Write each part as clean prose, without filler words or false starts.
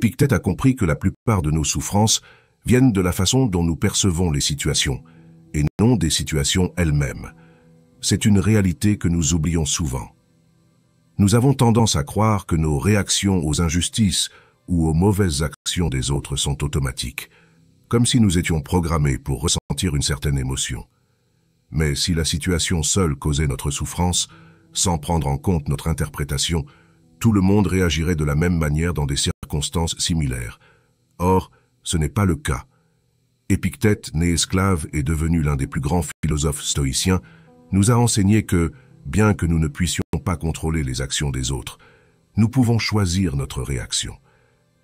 Épictète a compris que la plupart de nos souffrances viennent de la façon dont nous percevons les situations, et non des situations elles-mêmes. C'est une réalité que nous oublions souvent. Nous avons tendance à croire que nos réactions aux injustices ou aux mauvaises actions des autres sont automatiques, comme si nous étions programmés pour ressentir une certaine émotion. Mais si la situation seule causait notre souffrance, sans prendre en compte notre interprétation, tout le monde réagirait de la même manière dans des circonstances similaires. Or, ce n'est pas le cas. Épictète, né esclave et devenu l'un des plus grands philosophes stoïciens, nous a enseigné que, bien que nous ne puissions pas contrôler les actions des autres, nous pouvons choisir notre réaction.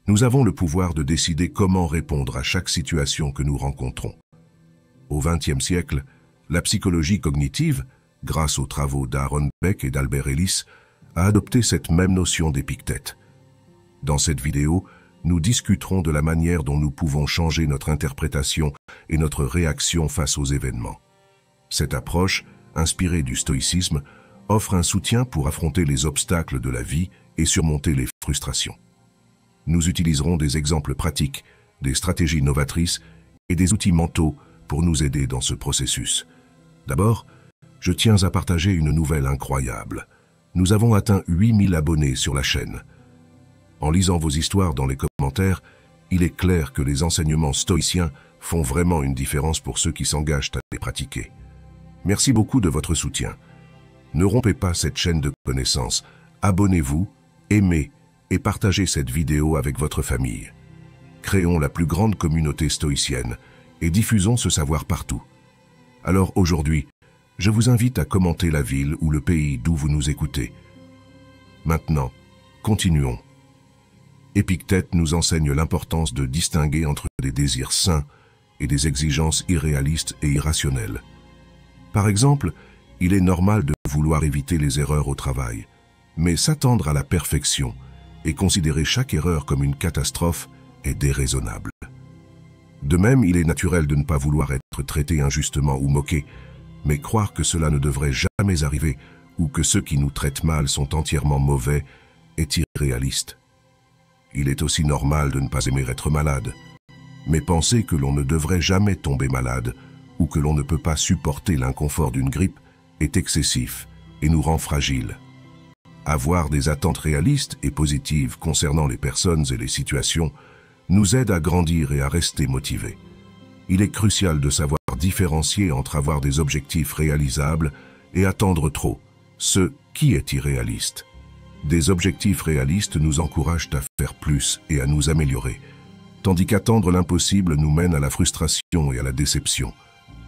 Nous avons le pouvoir de décider comment répondre à chaque situation que nous rencontrons. Au XXe siècle, la psychologie cognitive, grâce aux travaux d'Aaron Beck et d'Albert Ellis, a adopté cette même notion d'Épictète. Dans cette vidéo, nous discuterons de la manière dont nous pouvons changer notre interprétation et notre réaction face aux événements. Cette approche, inspirée du stoïcisme, offre un soutien pour affronter les obstacles de la vie et surmonter les frustrations. Nous utiliserons des exemples pratiques, des stratégies novatrices et des outils mentaux pour nous aider dans ce processus. D'abord, je tiens à partager une nouvelle incroyable. Nous avons atteint 8000 abonnés sur la chaîne. En lisant vos histoires dans les commentaires, il est clair que les enseignements stoïciens font vraiment une différence pour ceux qui s'engagent à les pratiquer. Merci beaucoup de votre soutien. Ne rompez pas cette chaîne de connaissances. Abonnez-vous, aimez et partagez cette vidéo avec votre famille. Créons la plus grande communauté stoïcienne et diffusons ce savoir partout. Alors aujourd'hui, je vous invite à commenter la ville ou le pays d'où vous nous écoutez. Maintenant, continuons. Épictète nous enseigne l'importance de distinguer entre des désirs sains et des exigences irréalistes et irrationnelles. Par exemple, il est normal de vouloir éviter les erreurs au travail, mais s'attendre à la perfection et considérer chaque erreur comme une catastrophe est déraisonnable. De même, il est naturel de ne pas vouloir être traité injustement ou moqué, mais croire que cela ne devrait jamais arriver ou que ceux qui nous traitent mal sont entièrement mauvais est irréaliste. Il est aussi normal de ne pas aimer être malade, mais penser que l'on ne devrait jamais tomber malade ou que l'on ne peut pas supporter l'inconfort d'une grippe est excessif et nous rend fragiles. Avoir des attentes réalistes et positives concernant les personnes et les situations nous aide à grandir et à rester motivés. Il est crucial de savoir différencier entre avoir des objectifs réalisables et attendre trop, ce qui est irréaliste. Des objectifs réalistes nous encouragent à faire plus et à nous améliorer, tandis qu'attendre l'impossible nous mène à la frustration et à la déception,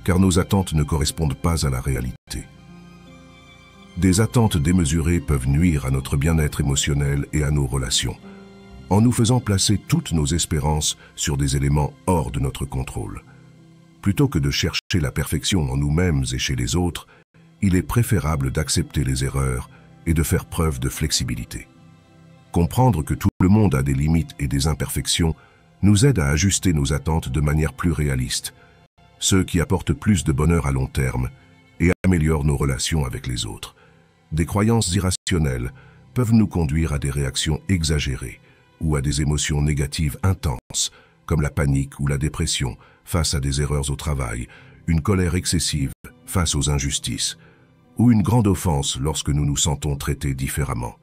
car nos attentes ne correspondent pas à la réalité. Des attentes démesurées peuvent nuire à notre bien-être émotionnel et à nos relations, en nous faisant placer toutes nos espérances sur des éléments hors de notre contrôle. Plutôt que de chercher la perfection en nous-mêmes et chez les autres, il est préférable d'accepter les erreurs et de faire preuve de flexibilité. Comprendre que tout le monde a des limites et des imperfections nous aide à ajuster nos attentes de manière plus réaliste, ce qui apporte plus de bonheur à long terme et améliore nos relations avec les autres. Des croyances irrationnelles peuvent nous conduire à des réactions exagérées ou à des émotions négatives intenses, comme la panique ou la dépression face à des erreurs au travail, une colère excessive face aux injustices, ou une grande offense lorsque nous nous sentons traités différemment.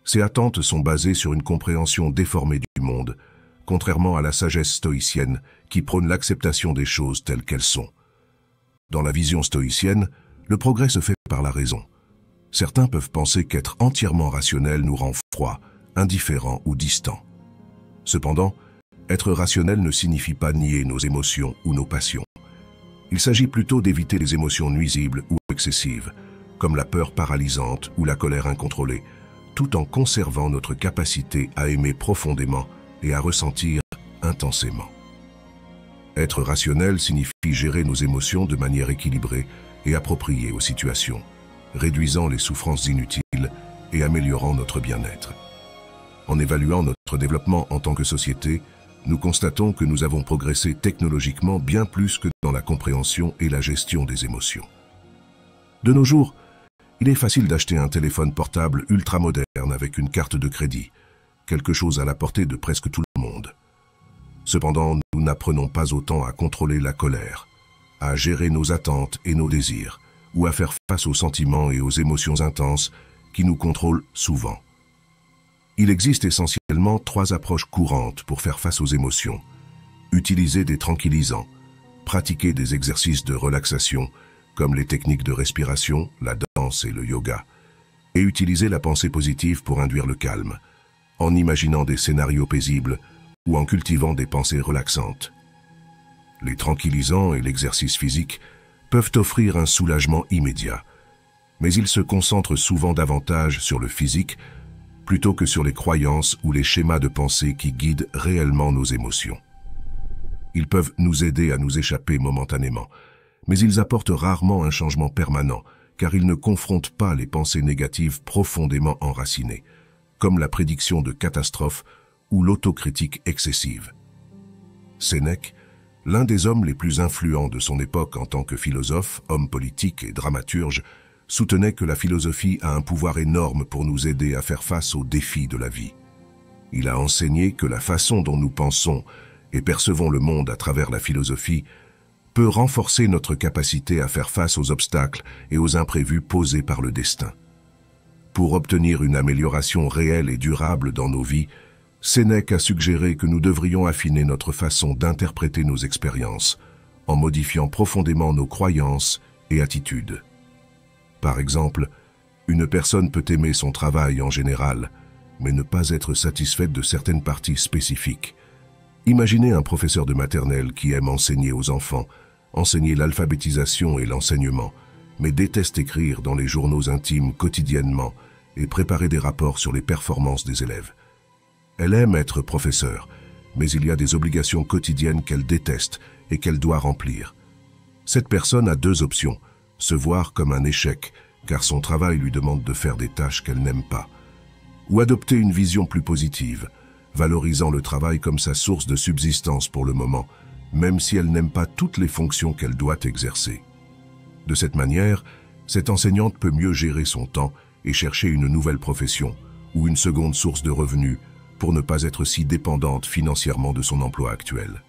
Ces attentes sont basées sur une compréhension déformée du monde, contrairement à la sagesse stoïcienne qui prône l'acceptation des choses telles qu'elles sont. Dans la vision stoïcienne, le progrès se fait par la raison. Certains peuvent penser qu'être entièrement rationnel nous rend froid, indifférent ou distant. Cependant, être rationnel ne signifie pas nier nos émotions ou nos passions. Il s'agit plutôt d'éviter les émotions nuisibles ou excessives, comme la peur paralysante ou la colère incontrôlée, tout en conservant notre capacité à aimer profondément et à ressentir intensément. Être rationnel signifie gérer nos émotions de manière équilibrée et appropriée aux situations, réduisant les souffrances inutiles et améliorant notre bien-être. En évaluant notre développement en tant que société, nous constatons que nous avons progressé technologiquement bien plus que dans la compréhension et la gestion des émotions. De nos jours, il est facile d'acheter un téléphone portable ultra moderne avec une carte de crédit, quelque chose à la portée de presque tout le monde. Cependant, nous n'apprenons pas autant à contrôler la colère, à gérer nos attentes et nos désirs, ou à faire face aux sentiments et aux émotions intenses qui nous contrôlent souvent. Il existe essentiellement 3 approches courantes pour faire face aux émotions. Utiliser des tranquillisants, pratiquer des exercices de relaxation, comme les techniques de respiration, la danse et le yoga, et utiliser la pensée positive pour induire le calme, en imaginant des scénarios paisibles ou en cultivant des pensées relaxantes. Les tranquillisants et l'exercice physique peuvent offrir un soulagement immédiat, mais ils se concentrent souvent davantage sur le physique plutôt que sur les croyances ou les schémas de pensée qui guident réellement nos émotions. Ils peuvent nous aider à nous échapper momentanément, mais ils apportent rarement un changement permanent, car ils ne confrontent pas les pensées négatives profondément enracinées, comme la prédiction de catastrophes ou l'autocritique excessive. Sénèque, l'un des hommes les plus influents de son époque en tant que philosophe, homme politique et dramaturge, soutenait que la philosophie a un pouvoir énorme pour nous aider à faire face aux défis de la vie. Il a enseigné que la façon dont nous pensons et percevons le monde à travers la philosophie peut renforcer notre capacité à faire face aux obstacles et aux imprévus posés par le destin. Pour obtenir une amélioration réelle et durable dans nos vies, Sénèque a suggéré que nous devrions affiner notre façon d'interpréter nos expériences, en modifiant profondément nos croyances et attitudes. Par exemple, une personne peut aimer son travail en général, mais ne pas être satisfaite de certaines parties spécifiques. Imaginez un professeur de maternelle qui aime enseigner aux enfants, enseigner l'alphabétisation et l'enseignement, mais déteste écrire dans les journaux intimes quotidiennement et préparer des rapports sur les performances des élèves. Elle aime être professeure, mais il y a des obligations quotidiennes qu'elle déteste et qu'elle doit remplir. Cette personne a 2 options, se voir comme un échec, car son travail lui demande de faire des tâches qu'elle n'aime pas, ou adopter une vision plus positive, valorisant le travail comme sa source de subsistance pour le moment, même si elle n'aime pas toutes les fonctions qu'elle doit exercer. De cette manière, cette enseignante peut mieux gérer son temps et chercher une nouvelle profession ou une seconde source de revenus pour ne pas être si dépendante financièrement de son emploi actuel.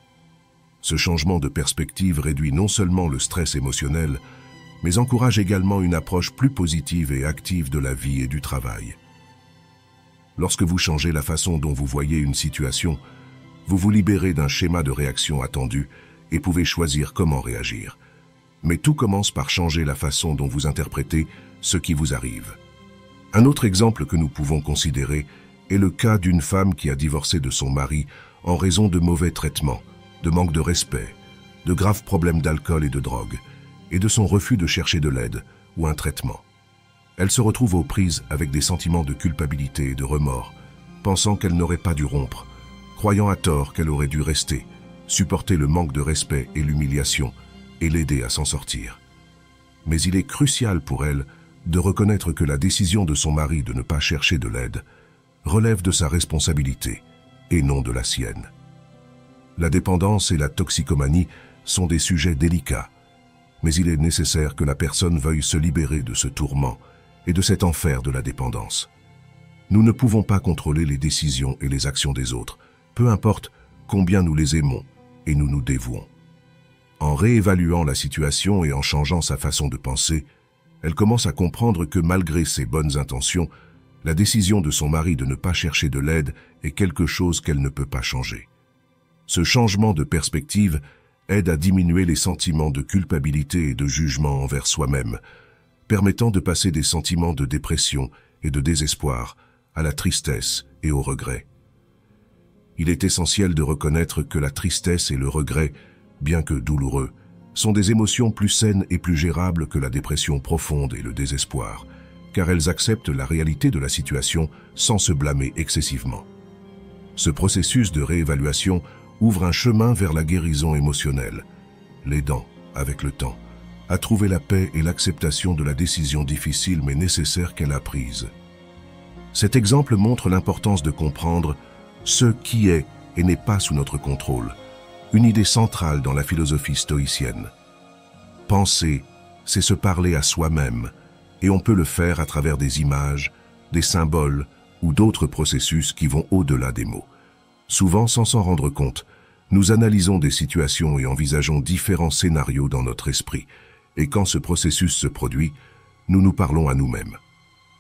Ce changement de perspective réduit non seulement le stress émotionnel, mais encourage également une approche plus positive et active de la vie et du travail. Lorsque vous changez la façon dont vous voyez une situation, vous vous libérez d'un schéma de réaction attendu et pouvez choisir comment réagir. Mais tout commence par changer la façon dont vous interprétez ce qui vous arrive. Un autre exemple que nous pouvons considérer est le cas d'une femme qui a divorcé de son mari en raison de mauvais traitements, de manque de respect, de graves problèmes d'alcool et de drogue, et de son refus de chercher de l'aide ou un traitement. Elle se retrouve aux prises avec des sentiments de culpabilité et de remords, pensant qu'elle n'aurait pas dû rompre, croyant à tort qu'elle aurait dû rester, supporter le manque de respect et l'humiliation, et l'aider à s'en sortir. Mais il est crucial pour elle de reconnaître que la décision de son mari de ne pas chercher de l'aide relève de sa responsabilité et non de la sienne. La dépendance et la toxicomanie sont des sujets délicats, mais il est nécessaire que la personne veuille se libérer de ce tourment et de cet enfer de la dépendance. Nous ne pouvons pas contrôler les décisions et les actions des autres, peu importe combien nous les aimons et nous nous dévouons. En réévaluant la situation et en changeant sa façon de penser, elle commence à comprendre que malgré ses bonnes intentions, la décision de son mari de ne pas chercher de l'aide est quelque chose qu'elle ne peut pas changer. Ce changement de perspective aide à diminuer les sentiments de culpabilité et de jugement envers soi-même, permettant de passer des sentiments de dépression et de désespoir à la tristesse et au regret. Il est essentiel de reconnaître que la tristesse et le regret, bien que douloureux, sont des émotions plus saines et plus gérables que la dépression profonde et le désespoir, car elles acceptent la réalité de la situation sans se blâmer excessivement. Ce processus de réévaluation ouvre un chemin vers la guérison émotionnelle, l'aidant, avec le temps, à trouver la paix et l'acceptation de la décision difficile mais nécessaire qu'elle a prise. Cet exemple montre l'importance de comprendre ce qui est et n'est pas sous notre contrôle, une idée centrale dans la philosophie stoïcienne. Penser, c'est se parler à soi-même, et on peut le faire à travers des images, des symboles ou d'autres processus qui vont au-delà des mots. Souvent, sans s'en rendre compte, nous analysons des situations et envisageons différents scénarios dans notre esprit, et quand ce processus se produit, nous nous parlons à nous-mêmes.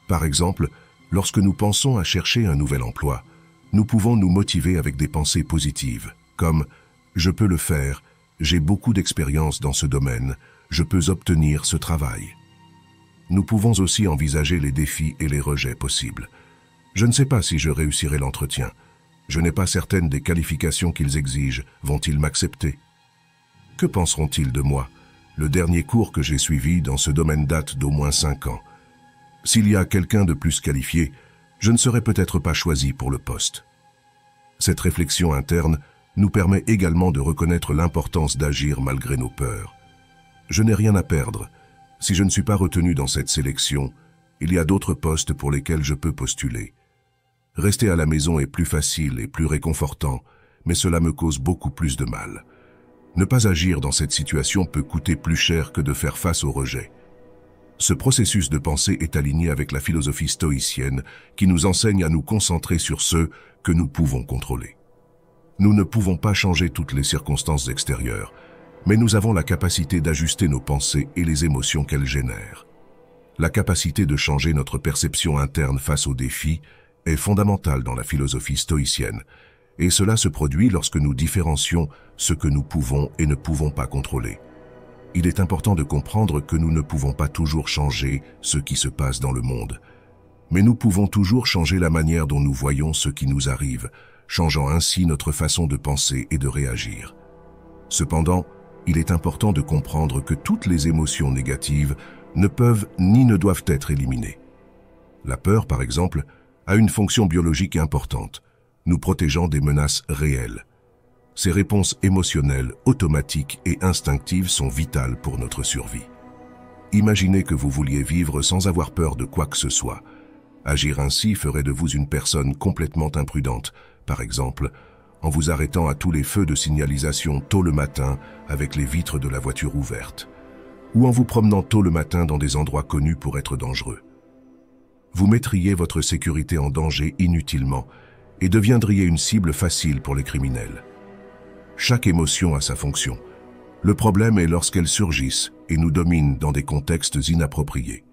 Par exemple, lorsque nous pensons à chercher un nouvel emploi, nous pouvons nous motiver avec des pensées positives, comme « je peux le faire », « j'ai beaucoup d'expérience dans ce domaine », « je peux obtenir ce travail ». Nous pouvons aussi envisager les défis et les rejets possibles. « Je ne sais pas si je réussirai l'entretien. Je n'ai pas certaine des qualifications qu'ils exigent. Vont-ils m'accepter? Que penseront-ils de moi? Le dernier cours que j'ai suivi dans ce domaine date d'au moins 5 ans. S'il y a quelqu'un de plus qualifié, je ne serai peut-être pas choisi pour le poste. » Cette réflexion interne nous permet également de reconnaître l'importance d'agir malgré nos peurs. Je n'ai rien à perdre. Si je ne suis pas retenu dans cette sélection, il y a d'autres postes pour lesquels je peux postuler. Rester à la maison est plus facile et plus réconfortant, mais cela me cause beaucoup plus de mal. Ne pas agir dans cette situation peut coûter plus cher que de faire face au rejet. Ce processus de pensée est aligné avec la philosophie stoïcienne qui nous enseigne à nous concentrer sur ce que nous pouvons contrôler. Nous ne pouvons pas changer toutes les circonstances extérieures, mais nous avons la capacité d'ajuster nos pensées et les émotions qu'elles génèrent. La capacité de changer notre perception interne face aux défis est fondamentale dans la philosophie stoïcienne, et cela se produit lorsque nous différencions ce que nous pouvons et ne pouvons pas contrôler. Il est important de comprendre que nous ne pouvons pas toujours changer ce qui se passe dans le monde, mais nous pouvons toujours changer la manière dont nous voyons ce qui nous arrive, changeant ainsi notre façon de penser et de réagir. Cependant, il est important de comprendre que toutes les émotions négatives ne peuvent ni ne doivent être éliminées. La peur, par exemple, a une fonction biologique importante, nous protégeant des menaces réelles. Ces réponses émotionnelles, automatiques et instinctives sont vitales pour notre survie. Imaginez que vous vouliez vivre sans avoir peur de quoi que ce soit. Agir ainsi ferait de vous une personne complètement imprudente, par exemple, en vous arrêtant à tous les feux de signalisation tôt le matin avec les vitres de la voiture ouvertes, ou en vous promenant tôt le matin dans des endroits connus pour être dangereux. Vous mettriez votre sécurité en danger inutilement et deviendriez une cible facile pour les criminels. Chaque émotion a sa fonction. Le problème est lorsqu'elles surgissent et nous dominent dans des contextes inappropriés.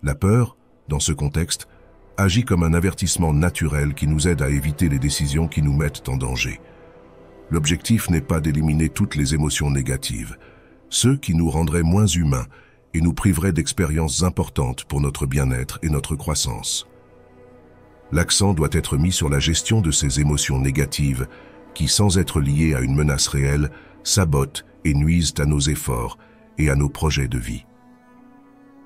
La peur, dans ce contexte, agit comme un avertissement naturel qui nous aide à éviter les décisions qui nous mettent en danger. L'objectif n'est pas d'éliminer toutes les émotions négatives, ceux qui nous rendraient moins humains et nous priveraient d'expériences importantes pour notre bien-être et notre croissance. L'accent doit être mis sur la gestion de ces émotions négatives qui, sans être liées à une menace réelle, sabotent et nuisent à nos efforts et à nos projets de vie.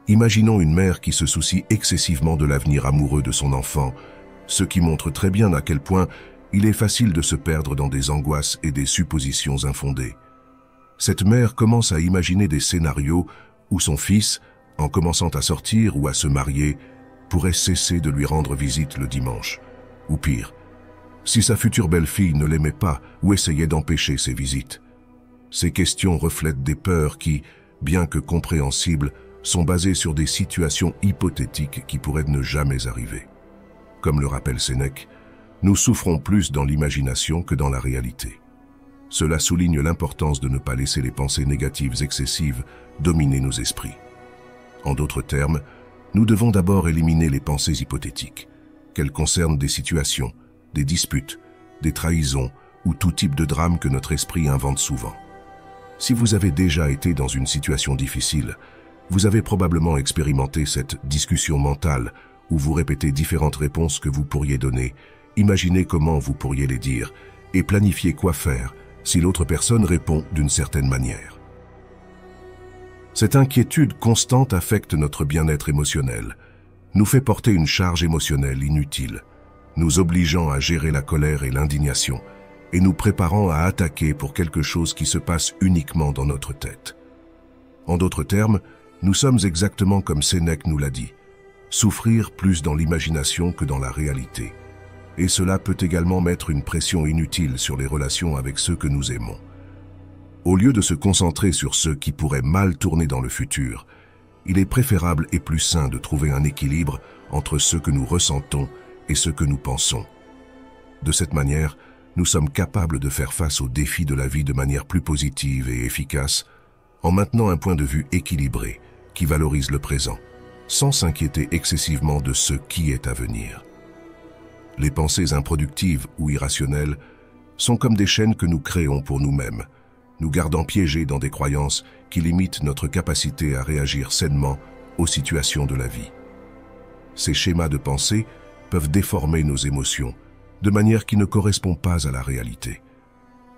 Imaginons une mère qui se soucie excessivement de l'avenir amoureux de son enfant, ce qui montre très bien à quel point il est facile de se perdre dans des angoisses et des suppositions infondées. Cette mère commence à imaginer des scénarios où son fils, en commençant à sortir ou à se marier, pourrait cesser de lui rendre visite le dimanche. Ou pire, si sa future belle-fille ne l'aimait pas ou essayait d'empêcher ses visites. Ces questions reflètent des peurs qui, bien que compréhensibles, sont basées sur des situations hypothétiques qui pourraient ne jamais arriver. Comme le rappelle Sénèque, nous souffrons plus dans l'imagination que dans la réalité. Cela souligne l'importance de ne pas laisser les pensées négatives excessives dominer nos esprits. En d'autres termes, nous devons d'abord éliminer les pensées hypothétiques, qu'elles concernent des situations, des disputes, des trahisons ou tout type de drame que notre esprit invente souvent. Si vous avez déjà été dans une situation difficile, vous avez probablement expérimenté cette discussion mentale où vous répétez différentes réponses que vous pourriez donner, imaginez comment vous pourriez les dire et planifiez quoi faire si l'autre personne répond d'une certaine manière. Cette inquiétude constante affecte notre bien-être émotionnel, nous fait porter une charge émotionnelle inutile, nous obligeant à gérer la colère et l'indignation, et nous préparant à attaquer pour quelque chose qui se passe uniquement dans notre tête. En d'autres termes, nous sommes exactement comme Sénèque nous l'a dit, souffrir plus dans l'imagination que dans la réalité. Et cela peut également mettre une pression inutile sur les relations avec ceux que nous aimons. Au lieu de se concentrer sur ceux qui pourraient mal tourner dans le futur, il est préférable et plus sain de trouver un équilibre entre ce que nous ressentons et ce que nous pensons. De cette manière, nous sommes capables de faire face aux défis de la vie de manière plus positive et efficace, en maintenant un point de vue équilibré qui valorise le présent, sans s'inquiéter excessivement de ce qui est à venir. Les pensées improductives ou irrationnelles sont comme des chaînes que nous créons pour nous-mêmes, nous gardant piégés dans des croyances qui limitent notre capacité à réagir sainement aux situations de la vie. Ces schémas de pensée peuvent déformer nos émotions de manière qui ne correspond pas à la réalité.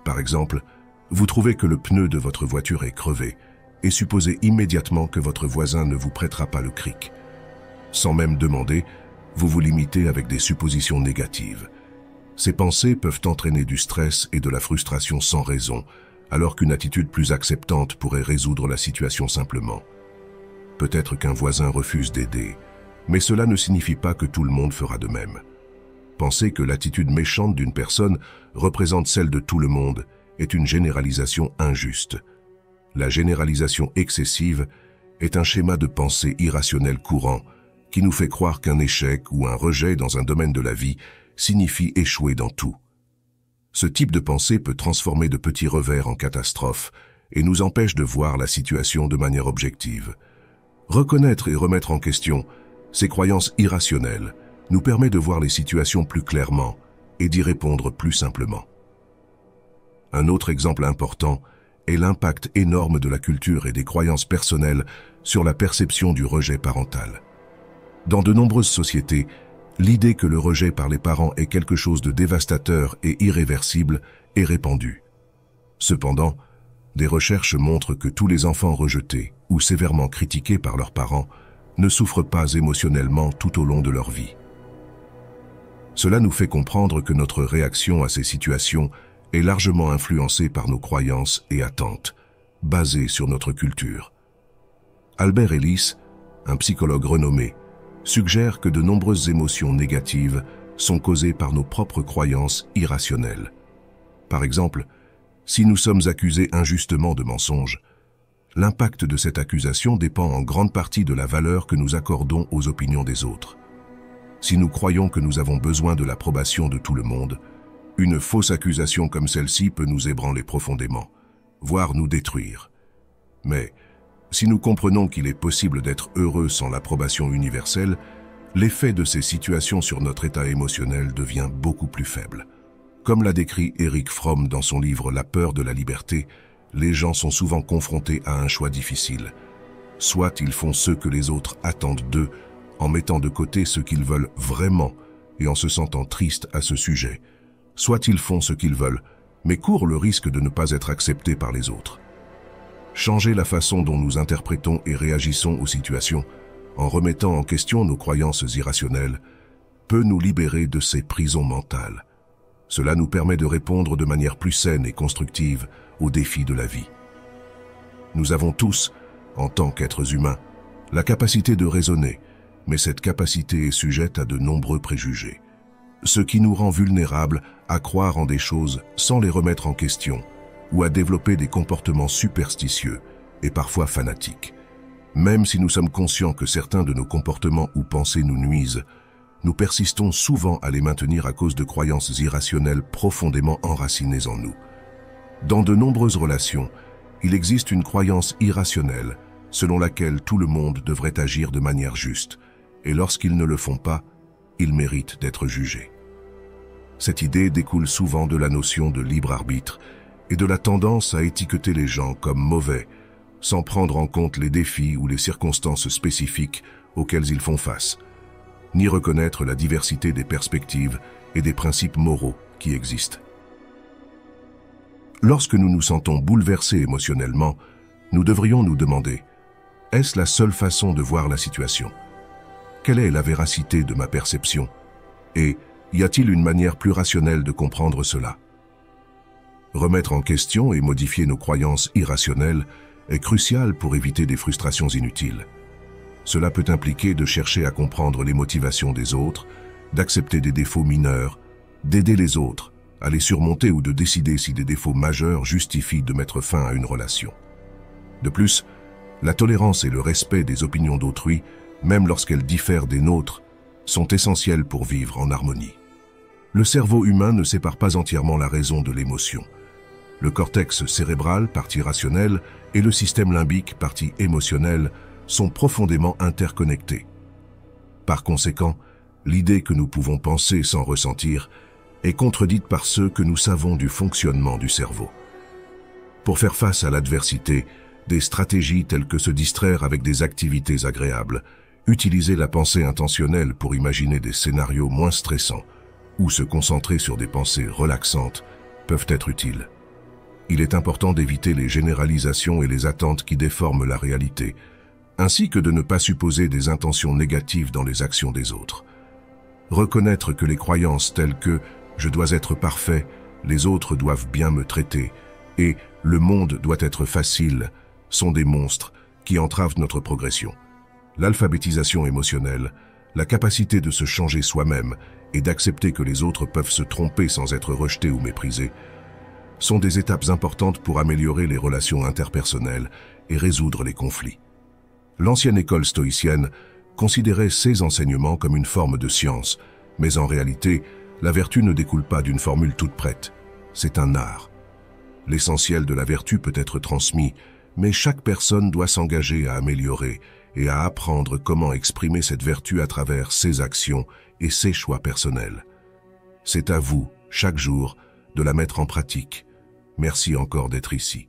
Par exemple, vous trouvez que le pneu de votre voiture est crevé et supposez immédiatement que votre voisin ne vous prêtera pas le cric. Sans même demander, vous vous limitez avec des suppositions négatives. Ces pensées peuvent entraîner du stress et de la frustration sans raison, alors qu'une attitude plus acceptante pourrait résoudre la situation simplement. Peut-être qu'un voisin refuse d'aider, mais cela ne signifie pas que tout le monde fera de même. Penser que l'attitude méchante d'une personne représente celle de tout le monde est une généralisation injuste. La généralisation excessive est un schéma de pensée irrationnel courant qui nous fait croire qu'un échec ou un rejet dans un domaine de la vie signifie échouer dans tout. Ce type de pensée peut transformer de petits revers en catastrophes et nous empêche de voir la situation de manière objective. Reconnaître et remettre en question ces croyances irrationnelles nous permet de voir les situations plus clairement et d'y répondre plus simplement. Un autre exemple important est l'impact énorme de la culture et des croyances personnelles sur la perception du rejet parental. Dans de nombreuses sociétés, l'idée que le rejet par les parents est quelque chose de dévastateur et irréversible est répandue. Cependant, des recherches montrent que tous les enfants rejetés ou sévèrement critiqués par leurs parents ne souffrent pas émotionnellement tout au long de leur vie. Cela nous fait comprendre que notre réaction à ces situations est largement influencée par nos croyances et attentes, basées sur notre culture. Albert Ellis, un psychologue renommé, suggère que de nombreuses émotions négatives sont causées par nos propres croyances irrationnelles. Par exemple, si nous sommes accusés injustement de mensonges, l'impact de cette accusation dépend en grande partie de la valeur que nous accordons aux opinions des autres. Si nous croyons que nous avons besoin de l'approbation de tout le monde, une fausse accusation comme celle-ci peut nous ébranler profondément, voire nous détruire. Mais si nous comprenons qu'il est possible d'être heureux sans l'approbation universelle, l'effet de ces situations sur notre état émotionnel devient beaucoup plus faible. Comme l'a décrit Erich Fromm dans son livre La peur de la liberté, les gens sont souvent confrontés à un choix difficile. Soit ils font ce que les autres attendent d'eux, en mettant de côté ce qu'ils veulent vraiment et en se sentant tristes à ce sujet, soit ils font ce qu'ils veulent, mais courent le risque de ne pas être acceptés par les autres. Changer la façon dont nous interprétons et réagissons aux situations, en remettant en question nos croyances irrationnelles, peut nous libérer de ces prisons mentales. Cela nous permet de répondre de manière plus saine et constructive aux défis de la vie. Nous avons tous, en tant qu'êtres humains, la capacité de raisonner, mais cette capacité est sujette à de nombreux préjugés, ce qui nous rend vulnérables à croire en des choses sans les remettre en question ou à développer des comportements superstitieux et parfois fanatiques. Même si nous sommes conscients que certains de nos comportements ou pensées nous nuisent, nous persistons souvent à les maintenir à cause de croyances irrationnelles profondément enracinées en nous. Dans de nombreuses relations, il existe une croyance irrationnelle selon laquelle tout le monde devrait agir de manière juste, et lorsqu'ils ne le font pas, ils méritent d'être jugés. Cette idée découle souvent de la notion de libre arbitre et de la tendance à étiqueter les gens comme mauvais, sans prendre en compte les défis ou les circonstances spécifiques auxquelles ils font face, ni reconnaître la diversité des perspectives et des principes moraux qui existent. Lorsque nous nous sentons bouleversés émotionnellement, nous devrions nous demander: est-ce la seule façon de voir la situation? Quelle est la véracité de ma perception? Et y a-t-il une manière plus rationnelle de comprendre cela? Remettre en question et modifier nos croyances irrationnelles est crucial pour éviter des frustrations inutiles. Cela peut impliquer de chercher à comprendre les motivations des autres, d'accepter des défauts mineurs, d'aider les autres à les surmonter ou de décider si des défauts majeurs justifient de mettre fin à une relation. De plus, la tolérance et le respect des opinions d'autrui, même lorsqu'elles diffèrent des nôtres, sont essentielles pour vivre en harmonie. Le cerveau humain ne sépare pas entièrement la raison de l'émotion. Le cortex cérébral, partie rationnelle, et le système limbique, partie émotionnelle, sont profondément interconnectés. Par conséquent, l'idée que nous pouvons penser sans ressentir est contredite par ceux que nous savons du fonctionnement du cerveau. Pour faire face à l'adversité, des stratégies telles que se distraire avec des activités agréables, utiliser la pensée intentionnelle pour imaginer des scénarios moins stressants, ou se concentrer sur des pensées relaxantes peuvent être utiles. Il est important d'éviter les généralisations et les attentes qui déforment la réalité, ainsi que de ne pas supposer des intentions négatives dans les actions des autres. Reconnaître que les croyances telles que « je dois être parfait »,« les autres doivent bien me traiter » et « le monde doit être facile » sont des monstres qui entravent notre progression. L'alphabétisation émotionnelle, la capacité de se changer soi-même et d'accepter que les autres peuvent se tromper sans être rejetés ou méprisés, sont des étapes importantes pour améliorer les relations interpersonnelles et résoudre les conflits. L'ancienne école stoïcienne considérait ces enseignements comme une forme de science, mais en réalité, la vertu ne découle pas d'une formule toute prête. C'est un art. L'essentiel de la vertu peut être transmis, mais chaque personne doit s'engager à améliorer et à apprendre comment exprimer cette vertu à travers ses actions et ses choix personnels. C'est à vous, chaque jour, de la mettre en pratique. Merci encore d'être ici.